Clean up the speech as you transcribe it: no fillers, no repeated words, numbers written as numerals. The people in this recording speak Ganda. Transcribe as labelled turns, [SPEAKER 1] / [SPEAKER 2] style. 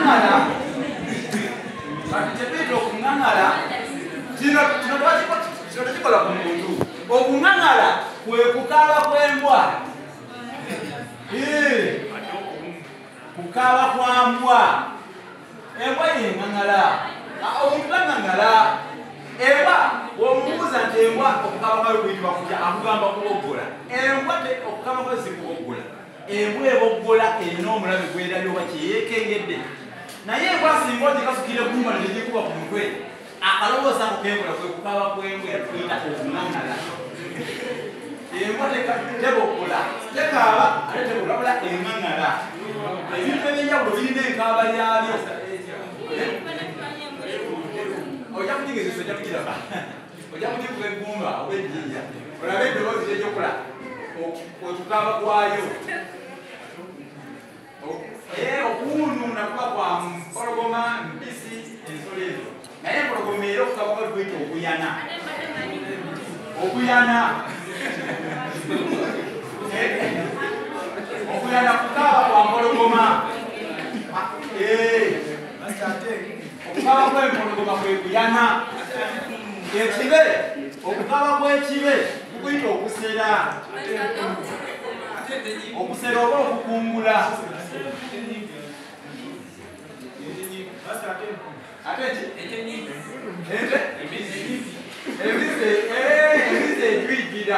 [SPEAKER 1] okungangala kati kyetuyita okungangala kino tekikola ku muntu. Okungangala kwe kukaaba kw'embwa. Kukaaba kwa mbwa. Embwa yengangala. Omuntu tangangala. Embwa womubuuza nti embwa okukaaba kwayo kuyitibwa kutya, akugamba kuboggola. Embwa okukaaba kwayo si kuboggola. Embwa eboggola erina omulabe gw'erabye oba kyeyeekengedde. Naye embwa singa ogikasukira eggumba ne gikuba ku mutwe, akaloboosa ako k'embwa kwe kukaaba kw'embwa tuyita okungangala. Embwa teboggola, tekaaba ate teboggola, wabula engangala. Ebintu eby'enjawulo birina enkaaba yaabyo. Ojja kutegezesa, ojja kukiraba. Ojja kugikuba eggumba oba ejjinja, olabe eddoboozi ly'ekyokola okukaaba kwayo. Okuwunuuna kuba kwa mpologoma mpisi ensolo ezo. Naye empologoma era okukaaba kwayo kuyita okuyana. Okuyana. Okuyana kukaaba kwa mpologoma. Okukaaba kw'empologoma kwe kuyana. Ekibe, okukaaba kw'ekibe kukuyita okusera. Okusera oba okukungula. Ate emize ejwijjira.